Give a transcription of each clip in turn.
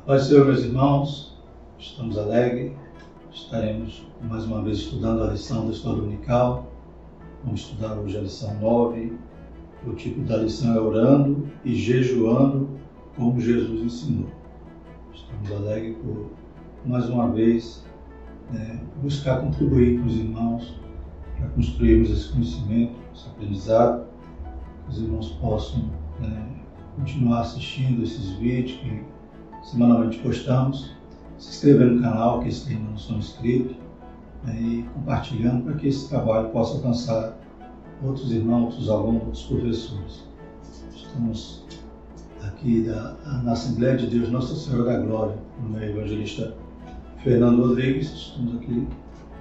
Pai Senhor, meus irmãos, estamos alegres, estaremos mais uma vez estudando a lição da Escola Dominical. Vamos estudar hoje a lição 9. O título da lição é Orando e Jejuando como Jesus ensinou. Estamos alegres por, mais uma vez, buscar contribuir com os irmãos para construirmos esse conhecimento, esse aprendizado, que os irmãos possam continuar assistindo esses vídeos que semanalmente postamos, se inscrever no canal, que ainda não são inscritos, e compartilhando para que esse trabalho possa alcançar outros irmãos, outros alunos, outros professores. Estamos aqui na Assembleia de Deus Nossa Senhora da Glória, no meu evangelista Fernando Rodrigues. Estamos aqui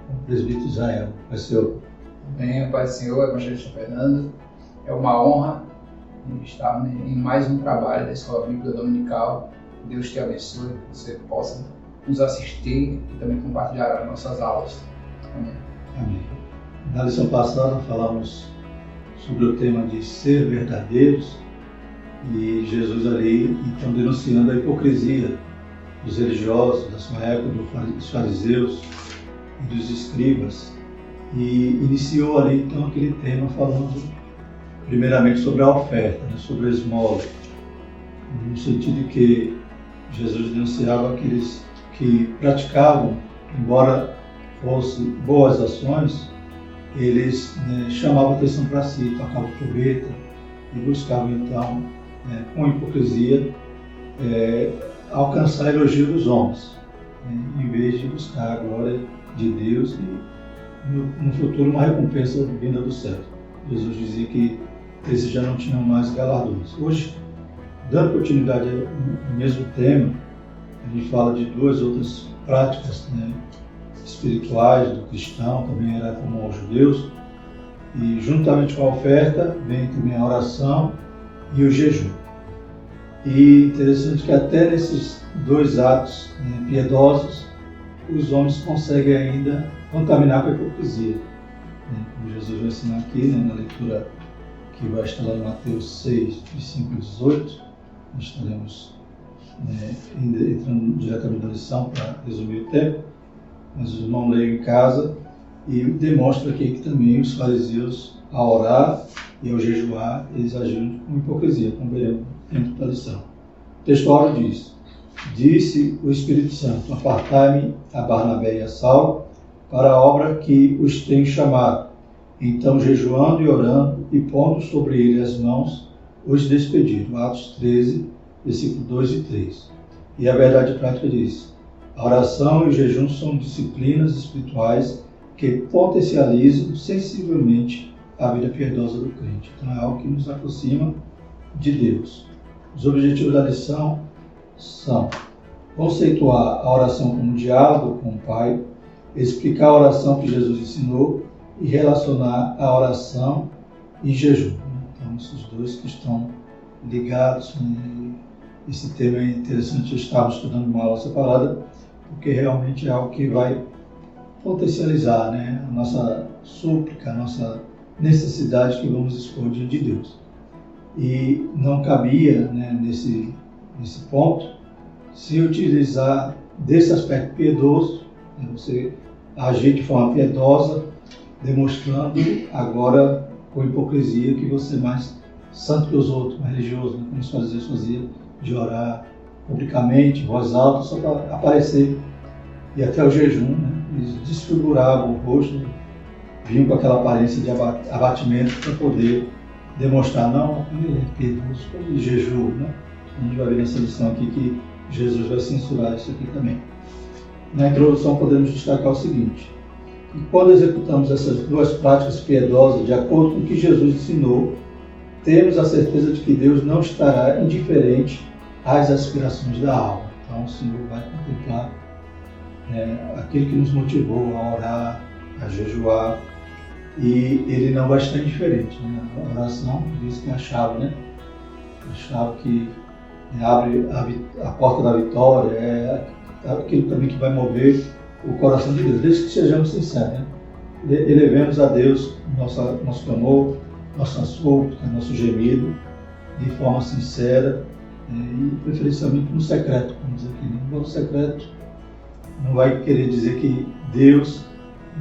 com o presbítero Israel. Pai Senhor. Bem, Pai Senhor, evangelista Fernando. É uma honra estar em mais um trabalho da Escola Bíblica Dominical. Deus te abençoe, que você possa nos assistir e também compartilhar as nossas aulas. Amém. Amém. Na lição passada falamos sobre o tema de ser verdadeiros e Jesus ali então denunciando a hipocrisia dos religiosos da sua época, dos fariseus e dos escribas, e iniciou ali então aquele tema falando primeiramente sobre a oferta, sobre a esmola, no sentido de que Jesus denunciava aqueles que praticavam, embora fossem boas ações, eles chamavam atenção para si, tocavam trombeta e buscavam então, com hipocrisia, alcançar elogio dos homens, em vez de buscar a glória de Deus e no futuro uma recompensa vinda do céu. Jesus dizia que esses já não tinham mais galardões. Hoje, dando continuidade ao mesmo tema, a gente fala de duas outras práticas espirituais do cristão, também era comum aos judeus, e juntamente com a oferta vem também a oração e o jejum. E interessante que até nesses dois atos piedosos, os homens conseguem ainda contaminar com a hipocrisia. Como Jesus vai ensinar aqui, na leitura que vai estar lá em Mateus 6, de 5 a 18, nós estaremos entrando diretamente na lição para resumir o tempo, mas os irmãos leiam em casa e demonstra aqui que também os fariseus, ao orar e ao jejuar, eles agiram com hipocrisia, como veremos dentro da lição. O texto diz: Disse o Espírito Santo, apartai-me a Barnabé e a Saulo para a obra que os tenho chamado. Então, jejuando e orando e pondo sobre ele as mãos, os despediram. Atos 13, versículo 2 e 3. E a verdade prática diz: a oração e o jejum são disciplinas espirituais que potencializam sensivelmente a vida piedosa do crente. Então é algo que nos aproxima de Deus. Os objetivos da lição são conceituar a oração como diálogo com o Pai, explicar a oração que Jesus ensinou e relacionar a oração e jejum. Então esses dois que estão ligados. Esse tema é interessante, estamos estudando uma aula separada, porque realmente é algo que vai potencializar a nossa súplica, a nossa necessidade que vamos expor diante de Deus. E não cabia, nesse ponto, se utilizar desse aspecto piedoso, você agir de forma piedosa, demonstrando agora com hipocrisia que você é mais santo que os outros, mais religioso, como os fariseus faziam, de orar publicamente, em voz alta, só para aparecer. E até o jejum, eles desfiguravam o rosto, vinham com aquela aparência de abatimento para poder demonstrar, não, ele é piedoso, ele jejum. A gente vai ver nessa lição aqui que Jesus vai censurar isso aqui também. Na introdução podemos destacar o seguinte: que quando executamos essas duas práticas piedosas de acordo com o que Jesus ensinou, temos a certeza de que Deus não estará indiferente às aspirações da alma. Então o Senhor vai contemplar aquilo que nos motivou a orar, a jejuar, e Ele não vai estar indiferente. A oração diz que é a chave, a chave que abre a porta da vitória, é aquilo também que vai mover o coração de Deus, desde que sejamos sinceros. Elevemos a Deus nosso clamor, nossa súplica, nosso gemido, de forma sincera e preferencialmente no secreto, como diz aqui, No secreto não vai querer dizer que Deus,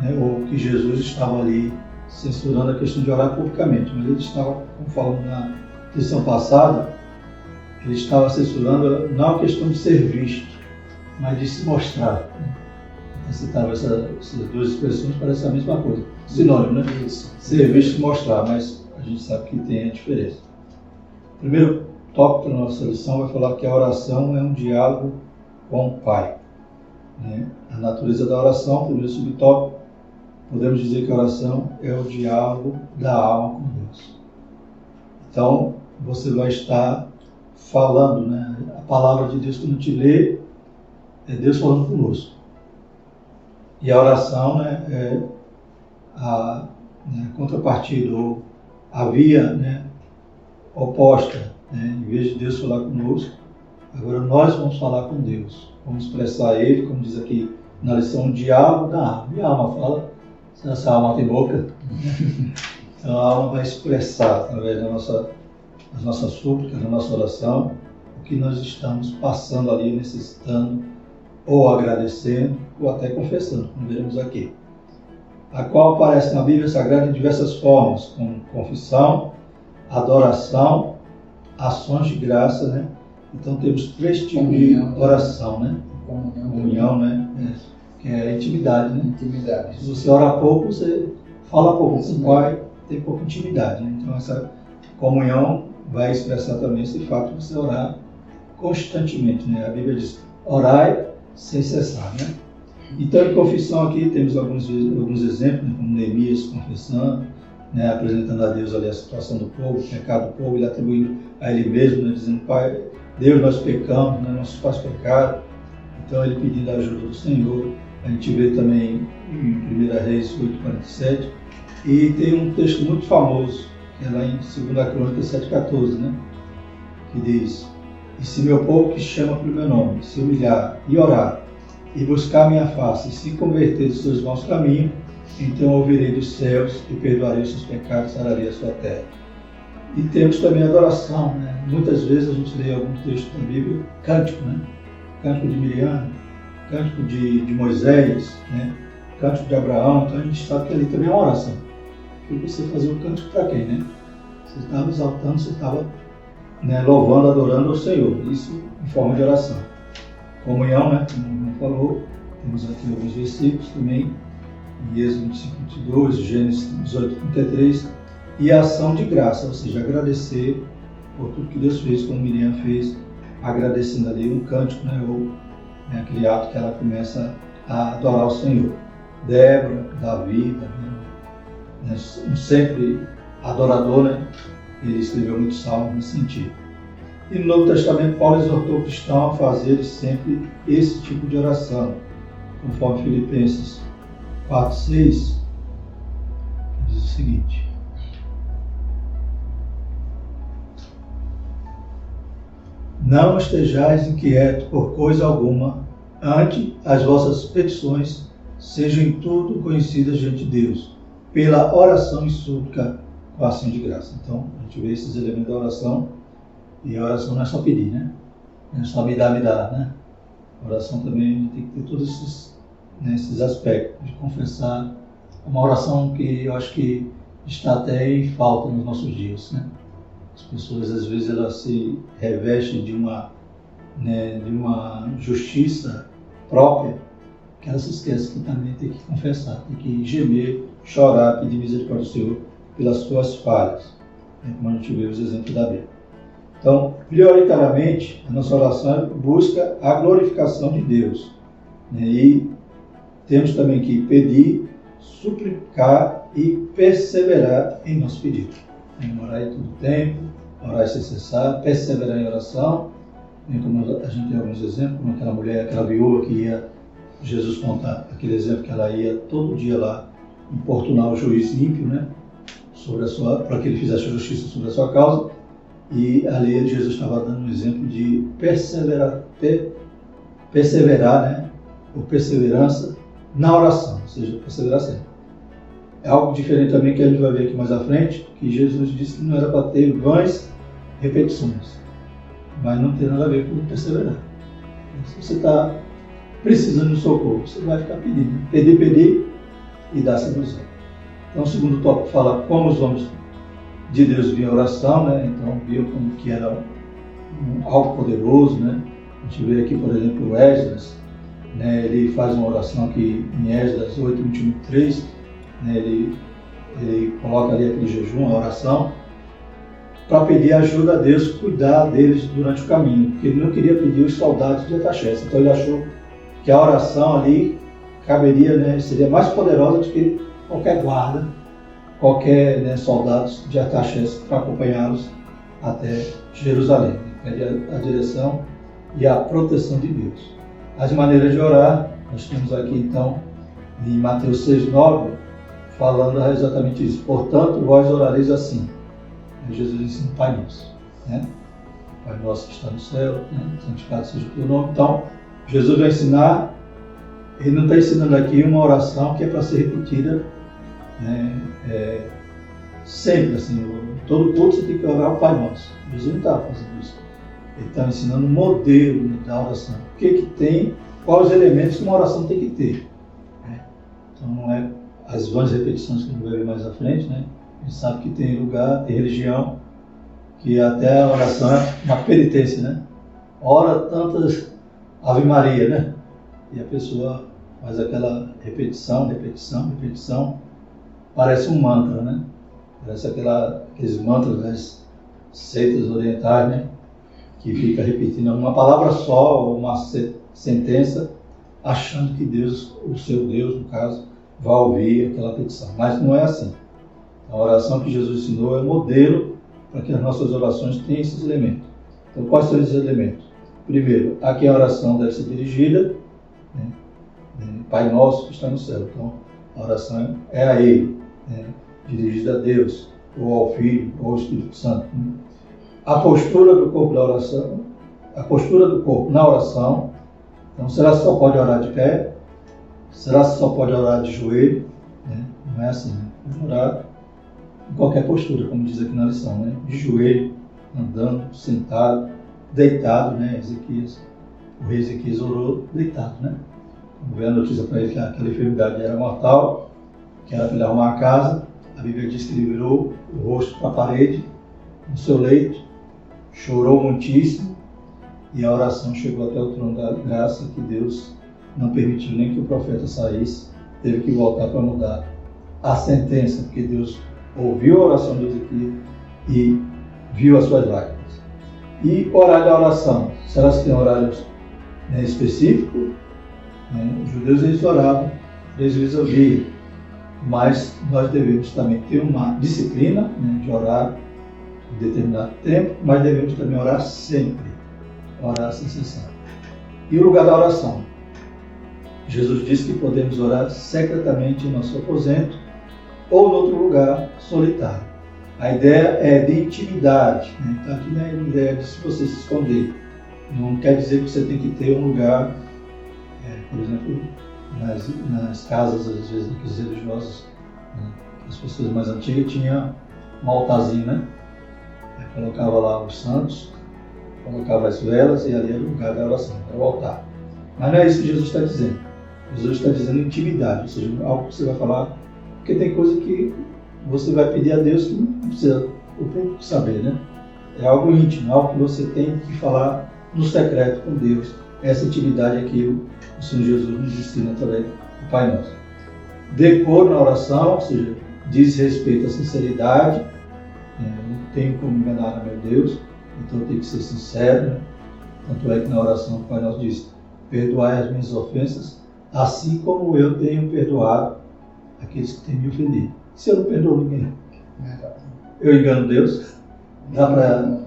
né, ou que Jesus estava ali censurando a questão de orar publicamente, mas ele estava, como falamos na lição passada, ele estava censurando não a questão de ser visto, mas de se mostrar. Eu citava essas duas expressões, parecem a mesma coisa. Sinônimo, né? Isso. Ser visto e mostrar, mas a gente sabe que tem a diferença. O primeiro tópico da nossa lição vai falar que a oração é um diálogo com o Pai. Né? A natureza da oração, primeiro subtópico, podemos dizer que a oração é o diálogo da alma com Deus. Então, você vai estar falando, né? A palavra de Deus, quando a gente lê, é Deus falando conosco. E a oração, né, é a contrapartida, ou a via, né, oposta. Né? Em vez de Deus falar conosco, agora nós vamos falar com Deus. Vamos expressar Ele, como diz aqui na lição, um diálogo da alma. E a alma fala, se essa alma tem boca, então a alma vai expressar, através das nossas súplicas, da nossa oração, o que nós estamos passando ali, necessitando, ou agradecendo, ou até confessando, como veremos aqui. A qual aparece na Bíblia Sagrada em diversas formas, como confissão, adoração, ações de graça, né? Então temos três tipos de oração, né? Comunhão, né? Que é a intimidade, né? Intimidade. Se você ora pouco, você fala pouco com o Pai, tem pouca intimidade, né? Então essa comunhão vai expressar também esse fato de você orar constantemente, né? A Bíblia diz, orai sem cessar, né? Então, em confissão aqui temos alguns exemplos, né, como Neemias confessando, né, apresentando a Deus ali a situação do povo, o pecado do povo, ele atribuindo a ele mesmo, né, dizendo, Pai, Deus, nós pecamos, né, nossos pais pecaram. Então, ele pedindo a ajuda do Senhor. A gente vê também em 1 Reis 8:47, e tem um texto muito famoso, que é lá em 2 Crônicas 7:14, né, que diz, e se meu povo que chama pelo meu nome, se humilhar e orar, e buscar minha face, e se converter dos seus maus caminhos, então ouvirei dos céus e perdoarei os seus pecados, sararei a sua terra. E temos também a adoração, né? Muitas vezes a gente lê algum texto da Bíblia, cântico, né? Cântico de Miriam, cântico de Moisés, né? Cântico de Abraão, então a gente sabe que ali também é uma oração. E você fazia o cântico para quem, né? Você estava exaltando, você estava, né, louvando, adorando ao Senhor, isso em forma de oração. Comunhão, né, como falou, temos aqui alguns versículos também, em Êxodo 25:22, Gênesis 18:33, e a ação de graça, ou seja, agradecer por tudo que Deus fez, como Miriam fez, agradecendo ali um cântico, né, ou né, aquele ato que ela começa a adorar o Senhor. Débora, Davi, né, um sempre adorador, né, ele escreveu muitos salmos nesse sentido. E no Novo Testamento, Paulo exortou o cristão a fazer sempre esse tipo de oração, conforme Filipenses 4:6, que diz o seguinte: não estejais inquietos por coisa alguma, antes as vossas petições sejam em tudo conhecidas diante de Deus, pela oração e súplica com ação de graça. Então, a gente vê esses elementos da oração. E a oração não é só pedir, né? Não é só me dá, né? A oração também tem que ter todos esses aspectos de confessar. Uma oração que eu acho que está até em falta nos nossos dias, né? As pessoas, às vezes, elas se revestem de uma justiça própria, que elas se esquecem que também tem que confessar, tem que gemer, chorar, pedir misericórdia do Senhor pelas suas falhas, né? Como a gente vê os exemplos da Bíblia. Então, prioritariamente, a nossa oração busca a glorificação de Deus, né? E temos também que pedir, suplicar e perseverar em nosso pedido. Orar em todo tempo, orar sem cessar, perseverar em oração. Como a gente tem alguns exemplos, como aquela mulher, aquela viúva que ia, Jesus conta aquele exemplo que ela ia todo dia lá importunar o juiz ímpio, né? Para que ele fizesse justiça sobre a sua causa. E ali Jesus estava dando um exemplo de perseverar, né? Ou perseverança na oração, ou seja, perseverar sempre. É algo diferente também que a gente vai ver aqui mais à frente, que Jesus disse que não era para ter vãs repetições, mas não tem nada a ver com perseverar. Se você está precisando de socorro, você vai ficar pedindo. Pedir e dar-se ilusão. Então, o segundo tópico fala como os homens de Deus viam a oração, né? Então, viam como que era algo poderoso, né? A gente vê aqui, por exemplo, o Esdras, né? Ele faz uma oração aqui em Esdras 8, 21 e 3, né? Ele coloca ali aquele jejum, a oração, para pedir ajuda a Deus, cuidar deles durante o caminho, porque ele não queria pedir os soldados de Artaxerxes, então ele achou que a oração ali caberia, né? Seria mais poderosa do que qualquer guarda, qualquer, né, soldados de Artaxerxes para acompanhá-los até Jerusalém. Pede a direção e a proteção de Deus. As maneiras de orar, nós temos aqui então em Mateus 6,9, falando exatamente isso. Portanto, vós orareis assim. Jesus ensina o Pai Nosso, né? Pai Nosso que está no céu, né? Santificado seja o teu nome. Então, Jesus vai ensinar, ele não está ensinando aqui uma oração que é para ser repetida, né? Sempre, assim, todo culto você tem que orar o Pai Nosso. Jesus não está fazendo isso. Ele está ensinando um modelo da oração. O que tem, quais os elementos que uma oração tem que ter, né? Então, não é as vãs repetições que a gente vai ver mais à frente, né? A gente sabe que tem lugar, tem religião, que até a oração é uma penitência, né? Ora tantas Ave Maria, né? E a pessoa faz aquela repetição, parece um mantra, né? Parece aqueles mantras das seitas orientais, né? Que fica repetindo uma palavra só, ou uma sentença, achando que Deus, o seu Deus, no caso, vai ouvir aquela petição. Mas não é assim. A oração que Jesus ensinou é modelo para que as nossas orações tenham esses elementos. Então, quais são esses elementos? Primeiro, a quem a oração deve ser dirigida, né? Pai Nosso que está no céu. Então, a oração é a Ele, né? Dirigida a Deus, ou ao Filho, ou ao Espírito Santo. A postura do corpo da oração, a postura do corpo na oração. Então, será que só pode orar de pé? Será que só pode orar de joelho? Né? Não é assim, né? Pode orar em qualquer postura, como diz aqui na lição, né? De joelho, andando, sentado, deitado, né? O rei Ezequias orou deitado, né? Quando veio a notícia para ele que aquela enfermidade era mortal, que era para ele arrumar a casa, a Bíblia diz que ele virou o rosto para a parede, no seu leito, chorou muitíssimo, e a oração chegou até o trono da graça, que Deus não permitiu nem que o profeta saísse, teve que voltar para mudar a sentença, porque Deus ouviu a oração de Ezequias e viu as suas lágrimas. E o horário da oração, será que tem horários, né, específicos? Os judeus eles oravam 3 vezes ao dia, mas nós devemos também ter uma disciplina, né, de orar em determinado tempo, mas devemos também orar sempre, orar sem cessar. E o lugar da oração? Jesus disse que podemos orar secretamente em nosso aposento ou em outro lugar solitário. A ideia é de intimidade, né? Então aqui não é a ideia de se você se esconder. Não quer dizer que você tem que ter um lugar, por exemplo, nas casas, às vezes, daqueles religiosos, né? As pessoas mais antigas tinham um altarzinho, né? Aí colocava lá os santos, colocava as velas e ali era o lugar da oração, era o altar. Mas não é isso que Jesus está dizendo. Jesus está dizendo intimidade, ou seja, algo que você vai falar, porque tem coisa que você vai pedir a Deus que não precisa o público saber, né? É algo íntimo, algo que você tem que falar no secreto com Deus. Essa intimidade é que o Senhor Jesus nos ensina através do Pai Nosso. Decoro na oração, ou seja, diz respeito à sinceridade. Não tenho como enganar a meu Deus, então eu tenho que ser sincero, né? Tanto é que na oração o Pai Nosso diz: perdoai as minhas ofensas, assim como eu tenho perdoado aqueles que têm me ofendido. Se eu não perdoo ninguém, eu engano Deus? Dá para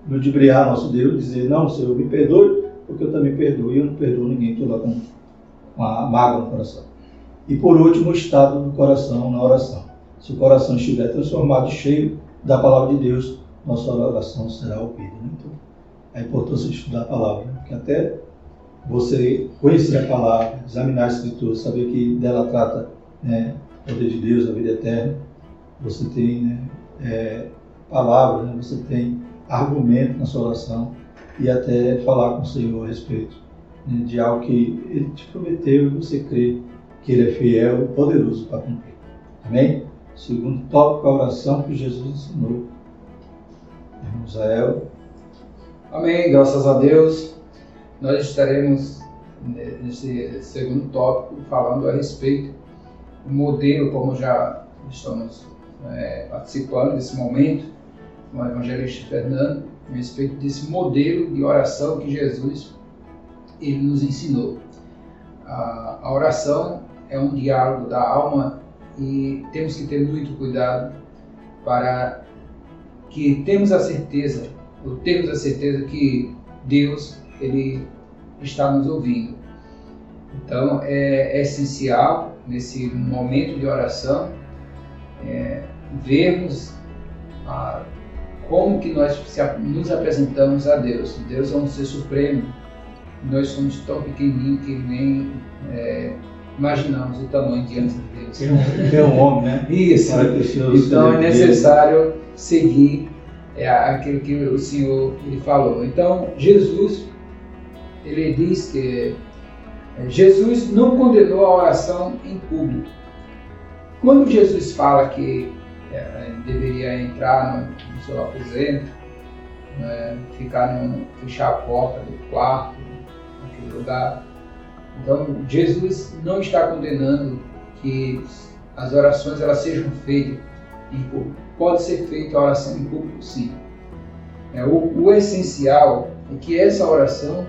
ludibriar nosso Deus, dizer: não, Senhor, me perdoe, porque eu também perdoo, e eu não perdoo ninguém, estou lá com uma mágoa no coração. E por último, o estado do coração na oração. Se o coração estiver transformado e cheio da palavra de Deus, nossa oração será ouvida. Né? Então, a importância de estudar a palavra, né? Porque até você conhecer a palavra, examinar a Escritura, saber que dela trata, né, o poder de Deus, a vida eterna, você tem, né, palavra, né, você tem argumento na sua oração e até falar com o Senhor a respeito de algo que Ele te prometeu e você crê que Ele é fiel e poderoso para cumprir. Amém? Segundo tópico, a oração que Jesus ensinou. Irmão Israel. Amém, graças a Deus. Nós estaremos nesse segundo tópico falando a respeito do modelo, como já estamos participando desse momento com o evangelista Fernando, a respeito desse modelo de oração que Jesus ele nos ensinou. A oração é um diálogo da alma e temos que ter muito cuidado para que temos a certeza que Deus ele está nos ouvindo. Então é essencial nesse momento de oração vermos como que nós nos apresentamos a Deus. Deus é um ser supremo. Nós somos tão pequenininhos que nem imaginamos o tamanho diante de Deus. É um homem, né? Isso. Então é necessário seguir aquilo que o Senhor ele falou. Então Jesus ele diz que Jesus não condenou a oração em público. Quando Jesus fala que deveria entrar no seu aposento, fechar a porta do quarto, naquele lugar. Então, Jesus não está condenando que as orações elas sejam feitas em público. Pode ser feita a oração em público, sim. O essencial é que essa oração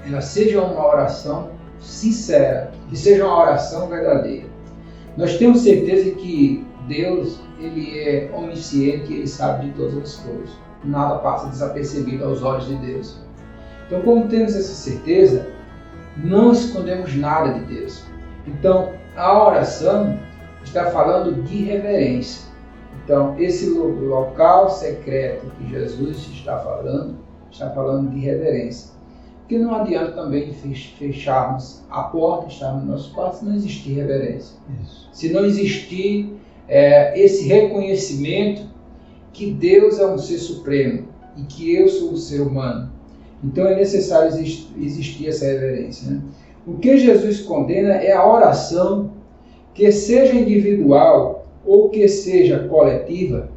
ela seja uma oração sincera, que seja uma oração verdadeira. Nós temos certeza que Deus ele é onisciente, ele sabe de todas as coisas. Nada passa desapercebido aos olhos de Deus. Então, como temos essa certeza, não escondemos nada de Deus. Então, a oração está falando de reverência. Então, esse local secreto que Jesus está falando de reverência. Porque não adianta também fecharmos a porta, estarmos no nosso quarto, se não existir reverência. Isso. Se não existir esse reconhecimento que Deus é um ser supremo e que eu sou um ser humano. Então é necessário existir essa reverência. Né? O que Jesus condena é a oração, que seja individual ou que seja coletiva,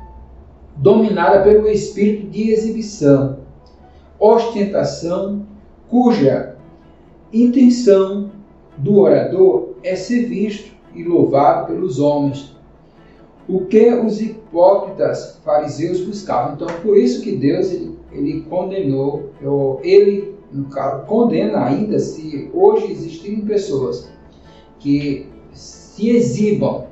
dominada pelo espírito de exibição, ostentação, cuja intenção do orador é ser visto e louvado pelos homens, o que os hipócritas fariseus buscavam. Então, por isso que Deus ele condenou, ele, no caso, condena ainda se hoje existirem pessoas que se exibam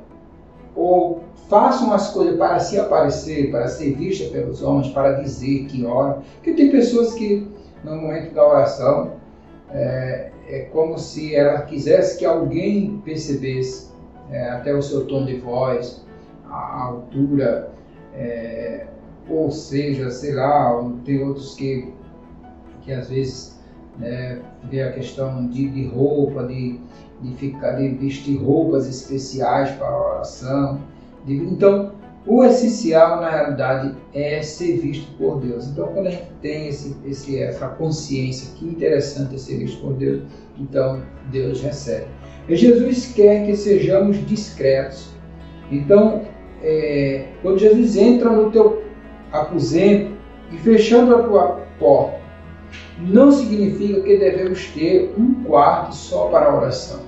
ou façam as coisas para se aparecer, para ser vista pelos homens, para dizer que oram. Porque tem pessoas que, no momento da oração, é como se ela quisesse que alguém percebesse até o seu tom de voz, a altura, ou seja, sei lá, tem outros que às vezes vê a questão de roupa, de vestir roupas especiais para a oração. Então, o essencial, na realidade, é ser visto por Deus. Então, quando a gente tem essa consciência, que interessante é ser visto por Deus, então Deus recebe. E Jesus quer que sejamos discretos. Então, quando Jesus entra no teu aposento e fechando a tua porta, não significa que devemos ter um quarto só para a oração.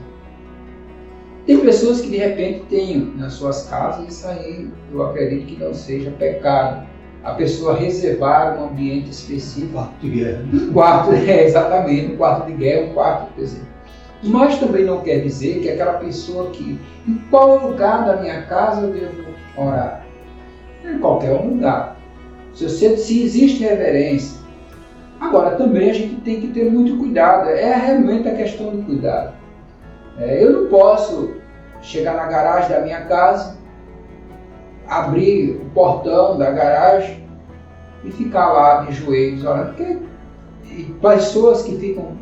Tem pessoas que de repente têm nas suas casas, isso aí eu acredito que não seja pecado. A pessoa reservar um ambiente específico. Quarto de guerra. Um quarto, exatamente, um quarto de guerra, um quarto, por exemplo. Mas também não quer dizer que aquela pessoa que, em qual lugar da minha casa eu devo orar? Em qualquer lugar. Se existe reverência. Agora, também a gente tem que ter muito cuidado. É realmente a questão do cuidado. Eu não posso chegar na garagem da minha casa, abrir o portão da garagem e ficar lá de joelhos orando. Porque pessoas que ficam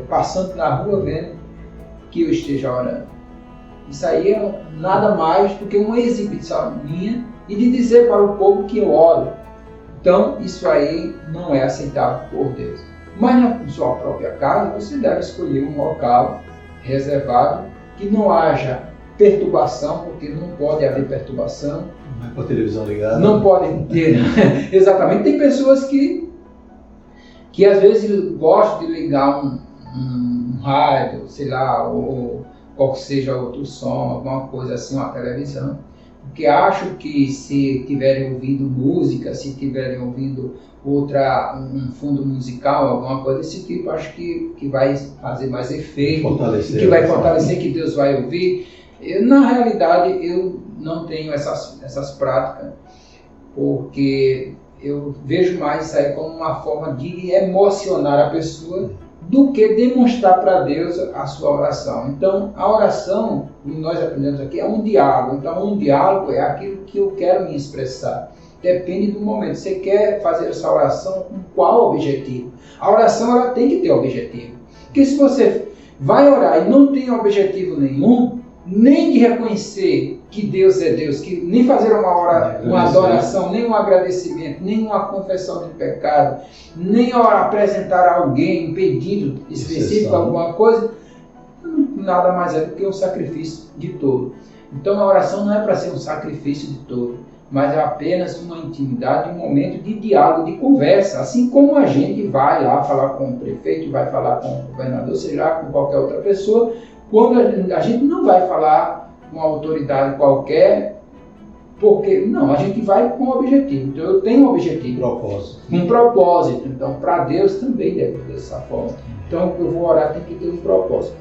passando na rua vendo que eu esteja orando. Isso aí é nada mais do que uma exibição minha e de dizer para o povo que eu oro. Então, isso aí não é aceitável por Deus. Mas na sua própria casa, você deve escolher um local reservado, que não haja perturbação, porque não pode haver perturbação. Não é com a televisão ligada. Não pode ter. Exatamente. Tem pessoas que às vezes gostam de ligar um rádio, sei lá, ou qual que seja outro som, alguma coisa assim, uma televisão, porque acham que se estiverem ouvindo música, se estiverem ouvindo um fundo musical, alguma coisa desse tipo, acho que vai fazer mais efeito, que vai fortalecer, que Deus vai ouvir. Na realidade, eu não tenho essas práticas, porque eu vejo mais isso aí como uma forma de emocionar a pessoa do que demonstrar para Deus a sua oração. Então, a oração, como nós aprendemos aqui, é um diálogo. Então, um diálogo é aquilo que eu quero me expressar. Depende do momento. Você quer fazer essa oração com qual objetivo? A oração ela tem que ter objetivo. Porque se você vai orar e não tem objetivo nenhum, nem de reconhecer que Deus é Deus, que nem fazer uma adoração, nem um agradecimento, nem uma confessão de pecado, nem apresentar a alguém um pedido específico, alguma coisa, nada mais é do que um sacrifício de todo. Então a oração não é para ser um sacrifício de todo, mas é apenas uma intimidade, um momento de diálogo, de conversa, assim como a gente vai lá falar com o prefeito, vai falar com o governador, sei lá, com qualquer outra pessoa. Quando a gente não vai falar com uma autoridade qualquer, porque não, a gente vai com um objetivo. Então eu tenho um objetivo. Um propósito. Então para Deus também deve ser dessa forma. Então eu vou orar, tem que ter um propósito.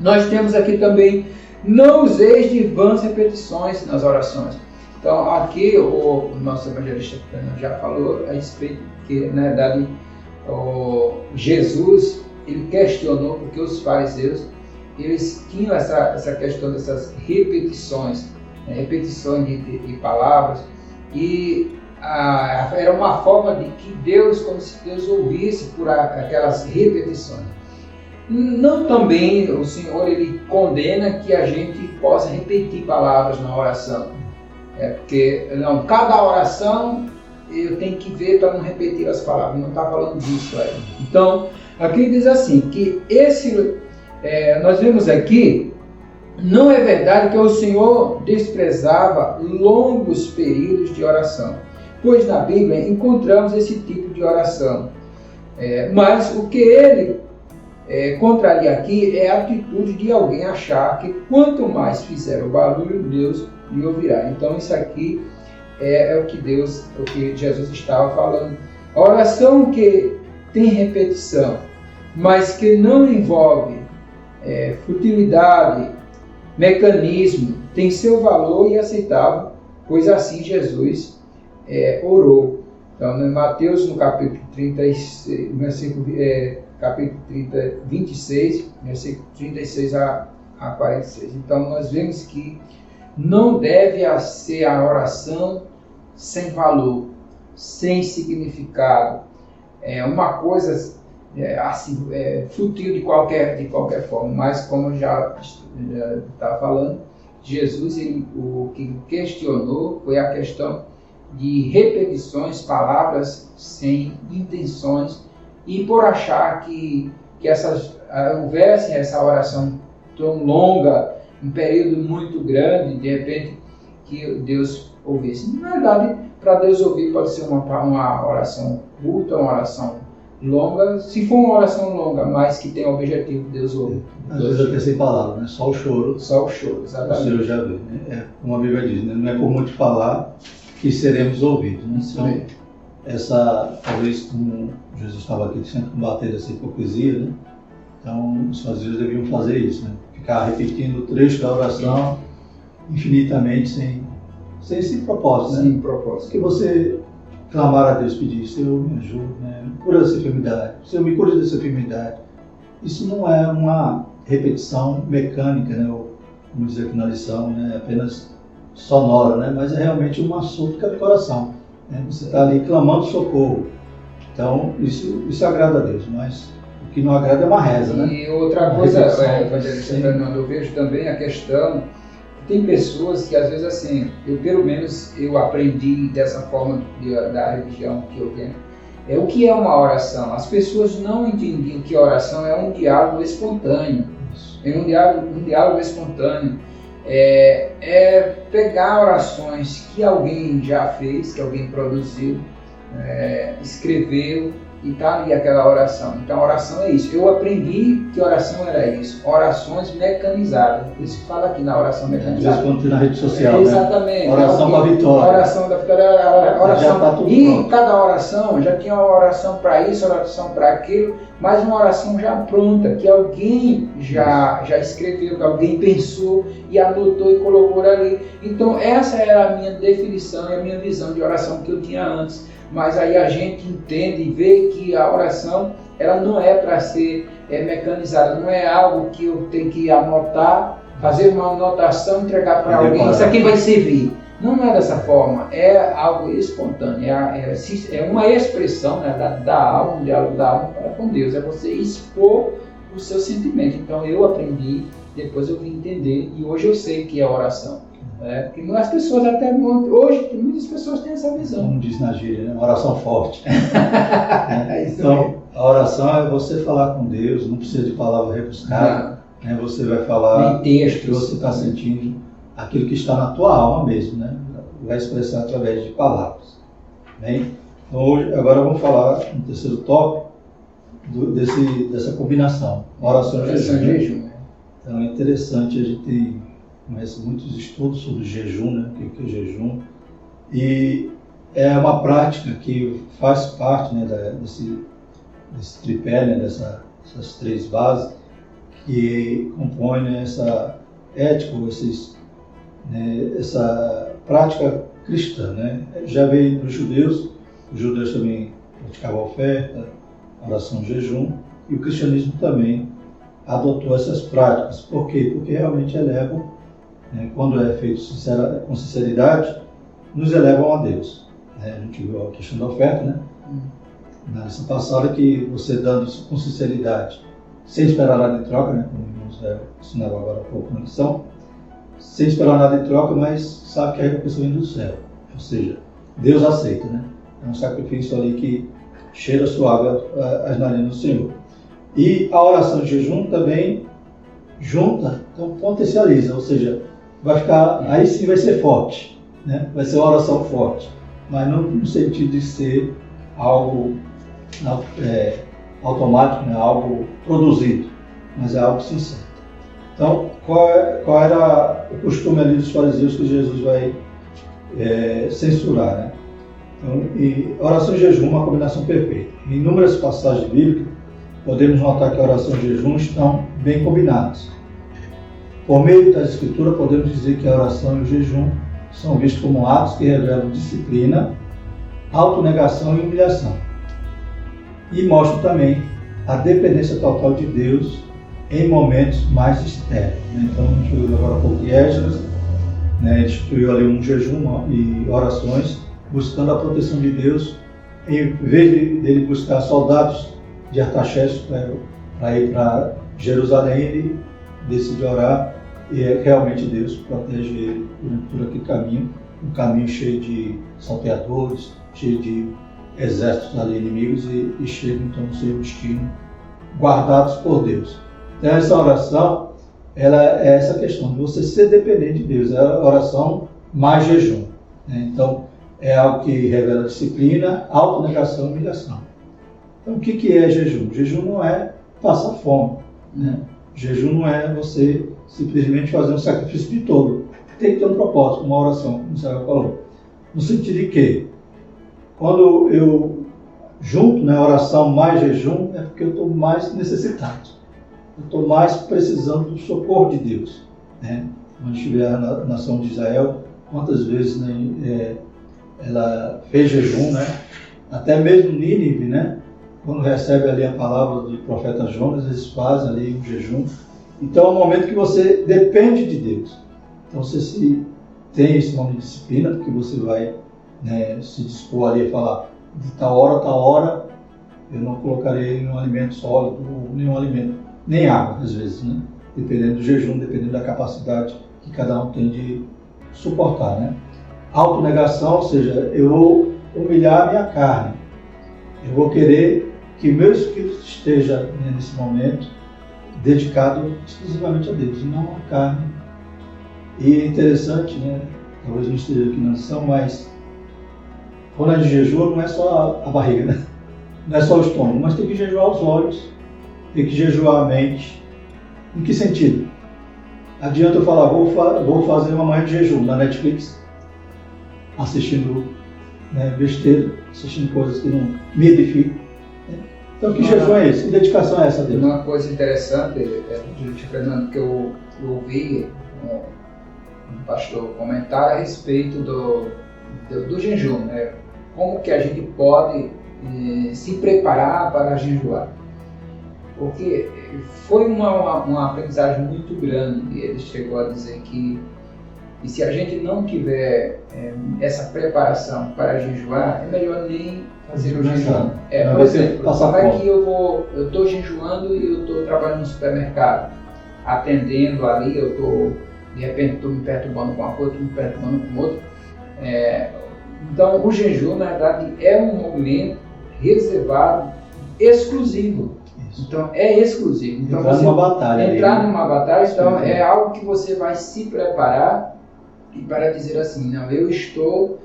Nós temos aqui também, não useis de vãs repetições nas orações. Então aqui o nosso evangelista já falou a respeito que, na verdade, Jesus, ele questionou porque os fariseus, eles tinham essa questão dessas repetições, repetições de palavras, e era uma forma de que Deus, como se Deus ouvisse por aquelas repetições. Não também o Senhor ele condena que a gente possa repetir palavras na oração, porque não, cada oração eu tenho que ver para não repetir as palavras, não está falando disso aí. Então, aqui diz assim, que nós vemos aqui, não é verdade que o Senhor desprezava longos períodos de oração, pois na Bíblia encontramos esse tipo de oração. Mas o que ele contraria aqui é a atitude de alguém achar que quanto mais fizer o barulho, Deus lhe ouvirá. Então isso aqui é o que Jesus estava falando. A oração que tem repetição, mas que não envolve futilidade, mecanismo, tem seu valor e aceitável, pois assim Jesus orou. Então, em Mateus, no capítulo 36, capítulo 26, versículo 36 a 46. Então, nós vemos que não deve ser a oração sem valor, sem significado. Uma coisa fútil de qualquer forma, mas como eu já estava falando, Jesus o que questionou foi a questão de repetições, palavras sem intenções, e por achar que houvesse essa oração tão longa, um período muito grande, de repente que Deus ouvisse. Na verdade, para Deus ouvir pode ser uma oração curta, uma oração longa, se for uma oração longa, mas que tem o objetivo de Deus ouvir. Às vezes até sem palavras, né? Só o choro. Só o choro, exatamente. O Senhor já vê, né? Como a Bíblia diz, né? Não é por muito falar que seremos ouvidos. Né? Então, talvez como Jesus estava aqui sempre combatendo essa hipocrisia, né? Então os fariseus deviam fazer isso, né? Ficar repetindo o trecho da oração infinitamente sem esse propósito, né? Sem propósito. Que você clamar a Deus, pedir, Senhor, me ajude, né? Cura essa enfermidade, Senhor, me cura dessa enfermidade. Isso não é uma repetição mecânica, né? Ou, vamos dizer aqui na lição, né? Apenas sonora, né? Mas é realmente uma súplica do coração. Né? Você está ali clamando socorro. Então, isso agrada a Deus, mas o que não agrada é uma reza, né? E outra coisa, evangelista Fernando, eu vejo também a questão. Tem pessoas que às vezes assim, pelo menos eu aprendi dessa forma da religião que eu tenho, O que é uma oração? As pessoas não entendiam que a oração é um diálogo espontâneo. É um diálogo espontâneo. É pegar orações que alguém já fez, que alguém produziu, escreveu, e está ali aquela oração. Então a oração é isso. Eu aprendi que oração era isso. Orações mecanizadas. Por isso que fala aqui na oração mecanizada. Quando na rede social, exatamente. Né? Oração para vitória. Oração da vitória. Oração. Já tá tudo e pronto. Cada oração já tinha uma oração para isso, oração para aquilo, mas uma oração já pronta, que alguém já escreveu, que alguém pensou e anotou e colocou ali. Então essa era a minha definição e a minha visão de oração que eu tinha antes. Mas aí a gente entende e vê que a oração, ela não é para ser mecanizada, não é algo que eu tenho que anotar, fazer uma anotação, entregar para alguém, isso aqui vai servir. Não é dessa forma, é algo espontâneo, é uma expressão, né, da alma, um diálogo da alma para com Deus, é você expor o seu sentimento. Então eu aprendi, depois eu vim entender e hoje eu sei que é oração. Porque as pessoas hoje, muitas pessoas têm essa visão. Como diz na gíria, né? Oração forte. Isso então, mesmo. a oração é você falar com Deus, não precisa de palavra rebuscada. Né? Você vai falar o que você está sentindo, aquilo que está na tua alma mesmo, né? Vai expressar através de palavras. Bem? Então, hoje, agora vamos falar no terceiro tópico dessa combinação, oração e jejum. Então é interessante, a gente conhece muitos estudos sobre jejum, né? O que é jejum, e é uma prática que faz parte, né, desse tripé, né, dessas três bases que compõem, né, essa ética, essa prática cristã, né? Já veio dos judeus, os judeus também praticavam a oferta, oração e jejum, e o cristianismo também adotou essas práticas. Por quê? Porque realmente elevam, quando é feito com sinceridade, nos elevam a Deus. A gente viu a questão da oferta, né? Na lição passada, que você dando com sinceridade, sem esperar nada em troca, né? Como o irmão ensinava agora há pouco na lição, sem esperar nada em troca, mas sabe que a recompensa vem do céu. Ou seja, Deus aceita, né? É um sacrifício ali que cheira suave as narinas do Senhor. E a oração de jejum também junta, então potencializa, ou seja, vai ficar, aí sim vai ser forte, né? Vai ser uma oração forte, mas não no sentido de ser algo automático, né? Algo produzido, mas é algo sincero. Então, qual era o costume ali dos fariseus que Jesus vai censurar, né? Então, oração e jejum, uma combinação perfeita. Em inúmeras passagens bíblicas, podemos notar que a oração e jejum estão bem combinados. Por meio da Escritura, podemos dizer que a oração e o jejum são vistos como atos que revelam disciplina, autonegação e humilhação. E mostram também a dependência total de Deus em momentos mais externos. Então, a gente viu agora há pouco Esdras, né, instituiu ali um jejum e orações, buscando a proteção de Deus. Em vez dele buscar soldados de Artaxerxes para ir para Jerusalém, ele decide orar e realmente Deus protege ele durante todo aquele caminho, um caminho cheio de salteadores, cheio de exércitos ali inimigos e chega então no seu destino, guardados por Deus. Então essa oração, ela é essa questão de você ser dependente de Deus, é a oração mais jejum, né? Então é algo que revela disciplina, autonegação e humilhação. Então o que é jejum? Jejum não é passar fome, né? Jejum não é você simplesmente fazer um sacrifício de todo. Tem que ter um propósito, uma oração, como o Israel falou. No sentido de que, quando eu junto, né, oração mais jejum, é porque eu estou mais necessitado. Eu estou mais precisando do socorro de Deus, né? Quando a gente vê a nação de Israel, quantas vezes, né, ela fez jejum, né? Até mesmo Nínive, né? Quando recebe ali a palavra do profeta Jonas, eles fazem ali um jejum. Então é um momento que você depende de Deus. Então você tem esse momento de disciplina, porque você vai, né, se dispor ali a falar de tal hora, eu não colocarei nenhum alimento sólido, nenhum alimento, nem água às vezes, né? Dependendo do jejum, dependendo da capacidade que cada um tem de suportar, né? Autonegação, ou seja, eu vou humilhar a minha carne. Eu vou querer que o meu espírito esteja, né, nesse momento dedicado exclusivamente a Deus, e não à carne. E é interessante, né? Talvez não esteja aqui na lição, mas quando a gente jejua, não é só a barriga, né? Não é só o estômago, mas tem que jejuar os olhos, tem que jejuar a mente. Em que sentido? Adianta eu falar, vou fazer uma manhã de jejum na Netflix, assistindo, né, besteira, assistindo coisas que não me edificam. Né? Então, que jejum é esse? Que dedicação é essa, Deus? Uma coisa interessante, Fernando, que eu ouvi um pastor comentar a respeito do jejum, né? Como que a gente pode se preparar para jejuar. Porque foi uma aprendizagem muito grande. Ele chegou a dizer que e se a gente não tiver essa preparação para jejuar, é melhor nem fazer o jejum. Por exemplo, vai que eu estou jejuando e eu estou trabalhando no supermercado, atendendo ali, de repente estou me perturbando com uma coisa, estou me perturbando com outra. Então, o jejum, na verdade, é um momento reservado, exclusivo. Isso. Então, é exclusivo. Então, entrar numa batalha. Entrar numa batalha, então, é algo que você vai se preparar e para dizer assim, não, eu estou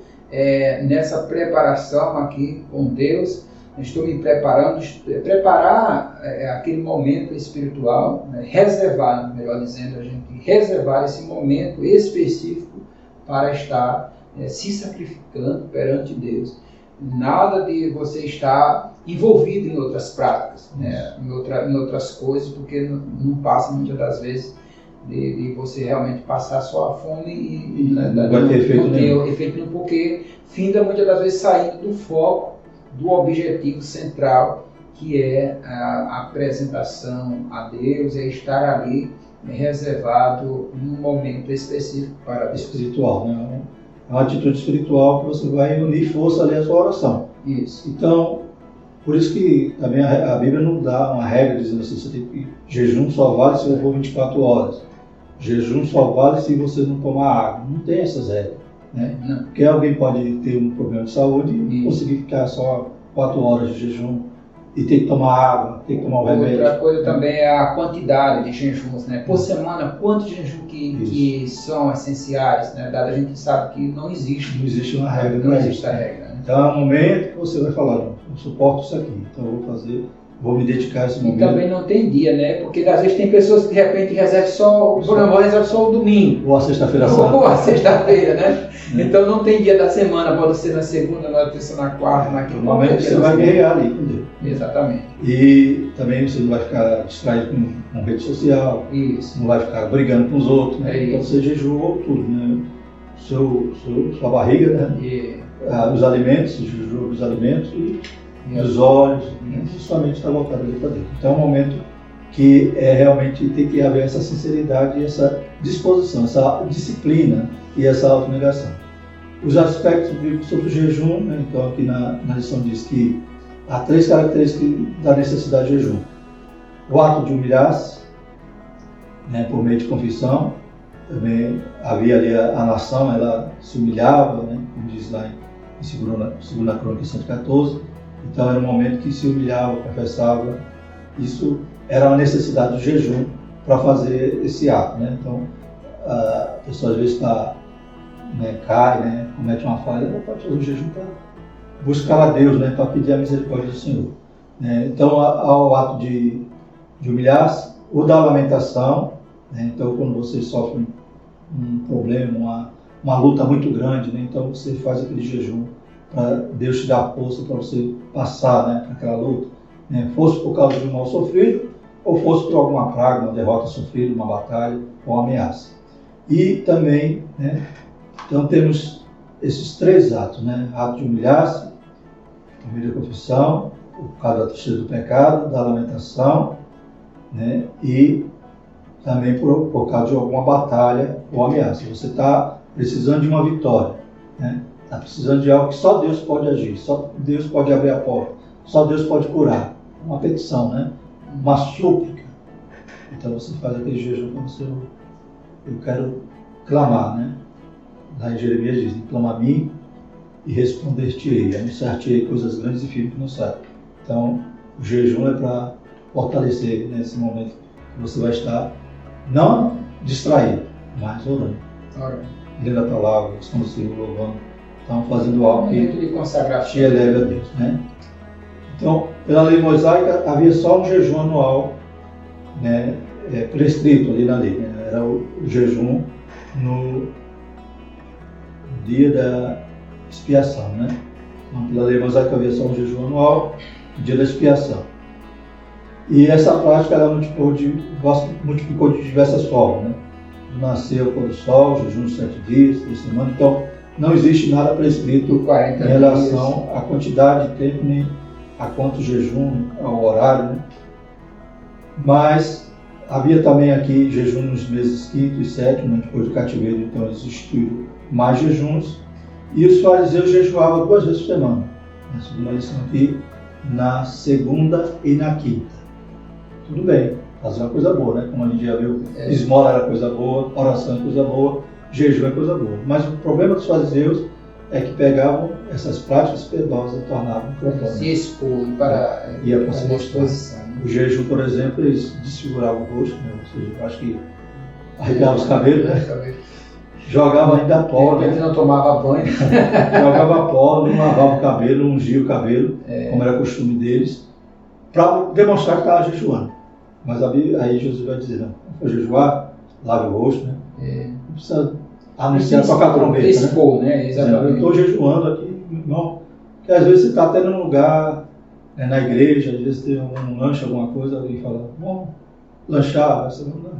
nessa preparação aqui com Deus, estou me preparando, preparar aquele momento espiritual, né, reservar, melhor dizendo, a gente reservar esse momento específico para estar se sacrificando perante Deus. Nada de você estar envolvido em outras práticas, né, em outras coisas, porque não passa muitas das vezes de você realmente passar só a fome e não vai ter efeito nenhum. Efeito nenhum, porque finda muitas das vezes saindo do foco, do objetivo central, que é a apresentação a Deus, é estar ali reservado num momento específico para Deus. Espiritual, né? É uma atitude espiritual que você vai unir força ali à sua oração. Isso. Então, por isso que também a Bíblia não dá uma regra dizendo assim, você tem que jejum só vale se eu for 24 horas. Jejum só vale se você não tomar água. Não tem essas regras. Né? Não. Porque alguém pode ter um problema de saúde e conseguir ficar só 4 horas de jejum e ter que tomar água, ter que tomar o remédio. Outra coisa também é a quantidade de jejuns, né? Por semana, quantos jejuns que são essenciais, né? A gente sabe que não existe. Não existe uma regra. Não existe a regra. Né? Então é um momento que você vai falar, não, eu suporto isso aqui, então eu vou me dedicar a esse momento. E também não tem dia, né? Porque às vezes tem pessoas que de repente reservam só o domingo. Ou a sexta-feira santa. Ou a sexta-feira, né? Então não tem dia da semana, pode ser na segunda, na terça, na quarta, na quinta. No momento que você vai guerrear ali com Deus. Exatamente. E também você não vai ficar distraído com rede social. Isso. Não vai ficar brigando com os outros, né? Então você jejua tudo, né? Sua barriga, né? Os alimentos, jejua os alimentos e os olhos, né? Sua mente está voltada ali para dentro. Então é um momento que realmente tem que haver essa sinceridade e essa disposição, essa disciplina e essa autonegação. Os aspectos sobre o jejum, né? Então aqui na lição diz que há 3 características da necessidade de jejum. O ato de humilhar-se, né, por meio de confissão. Também havia ali a nação, ela se humilhava, né, como diz lá em 2 Crônica 114. Então era um momento que se humilhava, confessava. Isso era uma necessidade do jejum para fazer esse ato, né? Então a pessoa às vezes cai, né, comete uma falha, ela pode fazer o jejum para buscar a Deus, né, para pedir a misericórdia do Senhor. Então há o ato de humilhar-se, o da lamentação, né? Então quando você sofre um problema, uma luta muito grande, né? Então você faz aquele jejum para Deus te dar força para você passar, né, para aquela luta, né? Fosse por causa de um mal sofrido ou fosse por alguma praga, uma derrota sofrida, uma batalha ou uma ameaça. E também, né, então temos esses 3 atos, né? Ato de humilhar-se, por meio da confissão, por causa da tristeza do pecado, da lamentação, né? E também por causa de alguma batalha ou ameaça. Você está precisando de uma vitória, né? Está precisando de algo que só Deus pode agir, só Deus pode abrir a porta, só Deus pode curar. Uma petição, né? Uma súplica. Então você faz aquele jejum como se eu quero clamar, né? Lá em Jeremias diz, clama a mim e responder-te-ei, anunciar-te-ei coisas grandes e firmes que não sabem. Então, o jejum é para fortalecer nesse momento que você vai estar não distraído, mas orando. Lendo a palavra, buscando o Senhor, louvando. Então, fazendo algo que te eleve a Deus, né? Então, pela lei mosaica, havia só um jejum anual, né, prescrito ali na lei, né? Era o jejum no dia da expiação, né? Então, pela lei mosaica havia só um jejum anual, no dia da expiação. E essa prática ela multiplicou de diversas formas, né? Nasceu pôr do sol, jejum de 7 dias, 3 semanas. Então, não existe nada prescrito em relação à quantidade de tempo, nem a quanto jejum, ao horário, né? Mas havia também aqui jejum nos meses 5º e 7º, né? Depois do cativeiro, então eles instituíram mais jejuns. E os fariseus jejuavam 2 vezes por semana. Na segunda lição aqui, na segunda e na quinta. Tudo bem, fazer uma coisa boa, né? Como a gente já viu, esmola era coisa boa, oração é coisa boa, jejum é coisa boa. Mas o problema dos fariseus é que pegavam essas práticas piedosas e tornavam profanas. Se expor para a exposição. O jejum, por exemplo, eles desfiguravam o rosto, né? Ou seja, eu acho que arrepiavam os cabelos, né? Jogava ainda pó, né? Não tomava banho. Jogava pó, não lavava o cabelo, não ungia o cabelo, como era costume deles, para demonstrar que estava jejuando. Mas aí Jesus vai dizer, não, para jejuar, lave o rosto, né? Não precisa anunciar, tocar a trombeta, expor, né? Exatamente. Eu estou jejuando aqui, irmão, porque às vezes você está até num lugar, né, na igreja, às vezes tem um lanche, alguma coisa, alguém fala, vamos lanchar, você não,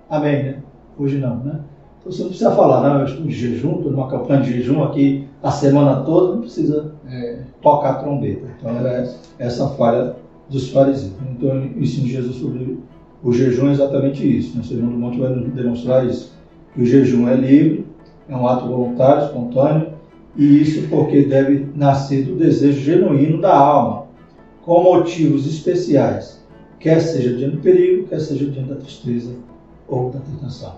amém, né? Hoje não, né? Então você não precisa falar, não, eu estou de jejum, estou numa campanha de jejum aqui a semana toda, não precisa tocar a trombeta. Então era essa falha dos fariseus. Então o ensino de Jesus sobre o jejum é exatamente isso. O Sermão do Monte vai nos demonstrar isso. Que o jejum é livre, é um ato voluntário, espontâneo, e isso porque deve nascer do desejo genuíno da alma, com motivos especiais, quer seja diante do perigo, quer seja diante da tristeza ou da tentação.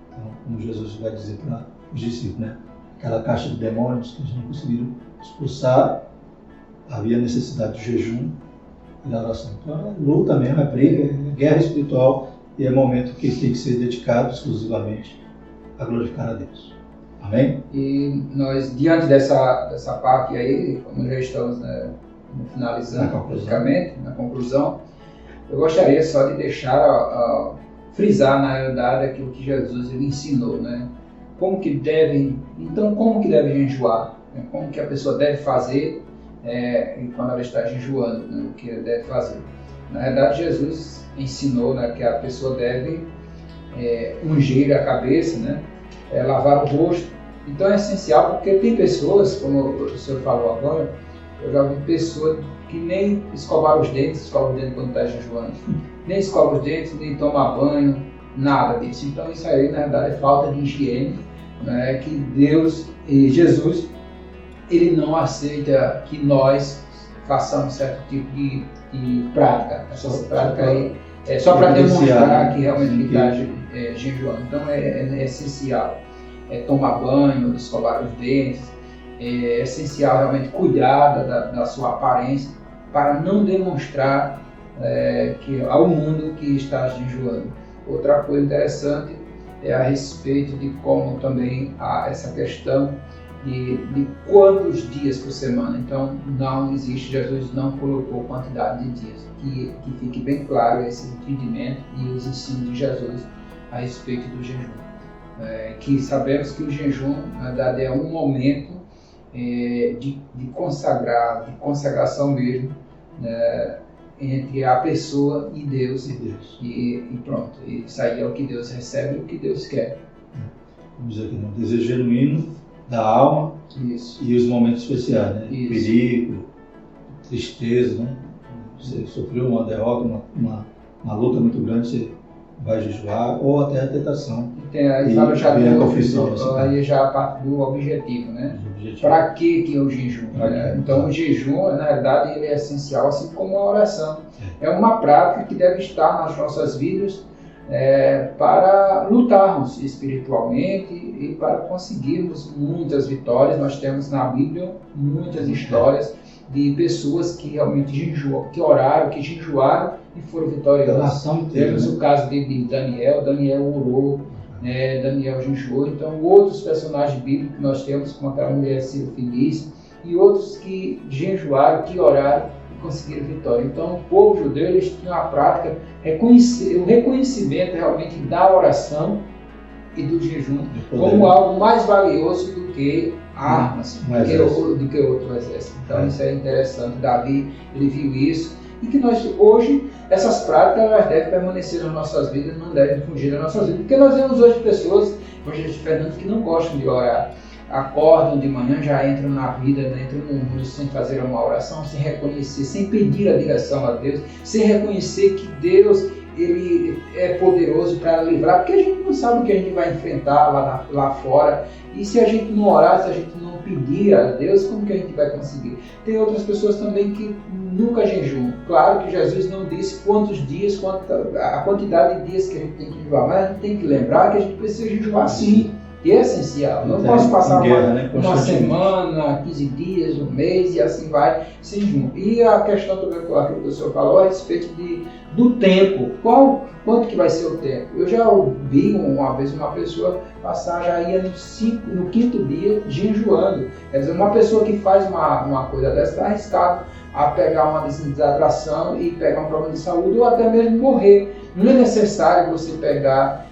Então, como Jesus vai dizer para os discípulos, né? Aquela caixa de demônios que eles não conseguiram expulsar, havia necessidade de jejum e da oração. Então é luta mesmo, é briga, é guerra espiritual e é momento que tem que ser dedicado exclusivamente a glorificar a Deus. Amém? E nós, diante dessa parte aí, como já estamos, né, finalizando praticamente, na conclusão, eu gostaria só de deixar, frisar na realidade aquilo que Jesus ele ensinou, né? Como que deve jejuar? Né? Como que a pessoa deve fazer quando ela está jejuando, né? O que ela deve fazer? Na verdade, Jesus ensinou, né, que a pessoa deve ungir a cabeça, né? Lavar o rosto. Então é essencial porque tem pessoas, como o senhor falou agora, eu já vi pessoas que nem escovaram os dentes quando está jejuando. Nem escova os dentes, nem toma banho, nada disso. Então isso aí, na verdade, é falta de higiene, né, que Deus e Jesus, ele não aceita que nós façamos certo tipo de prática. Essa prática aí é só para demonstrar que realmente está jejuando. Então é essencial tomar banho, escovar os dentes, é essencial realmente cuidar da sua aparência para não demonstrar ao mundo que está jejuando. Outra coisa interessante é a respeito de como também há essa questão de quantos dias por semana. Então não existe, Jesus não colocou quantidade de dias. Que fique bem claro esse entendimento e os ensinos de Jesus a respeito do jejum. Que sabemos que o jejum, na verdade, é um momento de consagração mesmo, né, entre a pessoa e Deus. E pronto, isso aí é o que Deus recebe e o que Deus quer. Vamos dizer aqui, um desejo genuíno da alma. Isso. E os momentos especiais, né? Isso. Perigo, tristeza, né? Você sofreu uma derrota, uma luta muito grande, você vai jejuar, ou até a tentação. Aí fala já a confissão. Aí já a parte do objetivo, né? Para que o jejum? Né? Então o jejum, na verdade, ele é essencial, assim como a oração. É uma prática que deve estar nas nossas vidas para lutarmos espiritualmente e para conseguirmos muitas vitórias. Nós temos na Bíblia muitas histórias de pessoas que realmente jejuam, que oraram, que jejuaram e foram vitoriosas. Temos o caso de Daniel orou, Daniel jejuou. Então, outros personagens bíblicos que nós temos, como aquela mulher Ciro Feliz, e outros que jejuaram, que oraram e conseguiram vitória. Então, o povo judeu, eles tinham a prática, o reconhecimento realmente da oração e do jejum como algo mais valioso do que armas, do que outro exército. Então, isso é interessante. Davi, ele viu isso. E que nós, hoje, essas práticas, elas devem permanecer nas nossas vidas, não devem fugir das nossas vidas. Porque nós vemos hoje pessoas, evangelistas Fernando, que não gostam de orar. Acordam de manhã, já entram na vida, entram no mundo sem fazer uma oração, sem reconhecer, sem pedir a direção a Deus, sem reconhecer que Deus, ele é poderoso para livrar, porque a gente não sabe o que a gente vai enfrentar lá fora. E se a gente não orar, se a gente não pedir a Deus, como que a gente vai conseguir? Tem outras pessoas também que nunca jejuam. Claro que Jesus não disse quantos dias, a quantidade de dias que a gente tem que jejuar, mas a gente tem que lembrar que a gente precisa jejuar sim. E é essencial. Não posso passar uma semana, 15 dias, um mês e assim vai, sem jejum. E a questão também que o senhor falou a respeito do tempo. Quanto que vai ser o tempo? Eu já ouvi uma vez uma pessoa passar, já ia no 5º dia jejuando. Quer dizer, uma pessoa que faz uma coisa dessa está arriscado a pegar uma desidratação e pegar um problema de saúde ou até mesmo morrer. Não é necessário você pegar,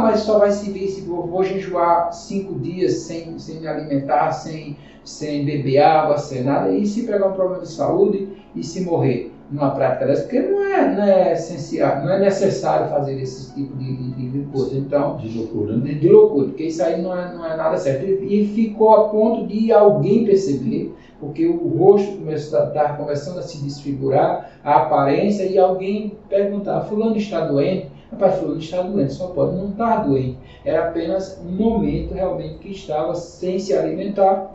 mas só vai servir se vou jejuar 5 dias sem me alimentar, sem beber água, sem nada, e se pegar um problema de saúde e se morrer numa prática dessa, porque não é essencial, não é necessário fazer esse tipo de coisa. Então, de loucura, né? De loucura, porque isso aí não é nada certo. E ficou a ponto de alguém perceber, porque o rosto estava começando a se desfigurar, a aparência, e alguém perguntar: fulano está doente? Rapaz, fulano está doente, só pode não estar doente. Era apenas um momento realmente que estava sem se alimentar,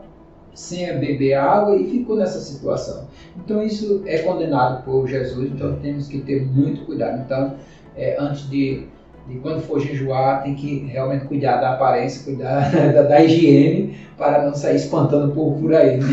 sem beber água, e ficou nessa situação. Então isso é condenado por Jesus, então temos que ter muito cuidado. Então, antes de quando for jejuar, tem que realmente cuidar da aparência, cuidar da higiene, para não sair espantando o povo por aí. Né?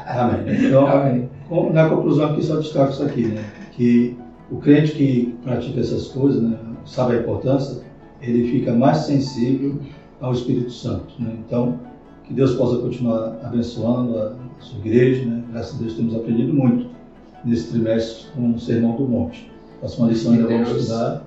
Amém. Então, amém. Na conclusão aqui, só destaco isso aqui, né? Que o crente que pratica essas coisas, né, sabe a importância, ele fica mais sensível ao Espírito Santo, né? Então, que Deus possa continuar abençoando a sua igreja, né? Graças a Deus temos aprendido muito nesse trimestre com o Sermão do Monte. Próxima lição ainda vamos estudar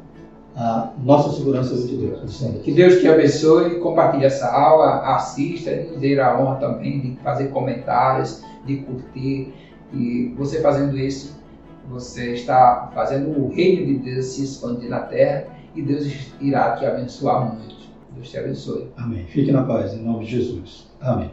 a nossa segurança de Deus. Que Deus te abençoe, compartilhe essa aula, assista, nos dê a honra também de fazer comentários, de curtir. E você fazendo isso, você está fazendo o reino de Deus se expandir na terra, e Deus irá te abençoar muito. Deus te abençoe. Amém. Fique na paz, em nome de Jesus. Amém.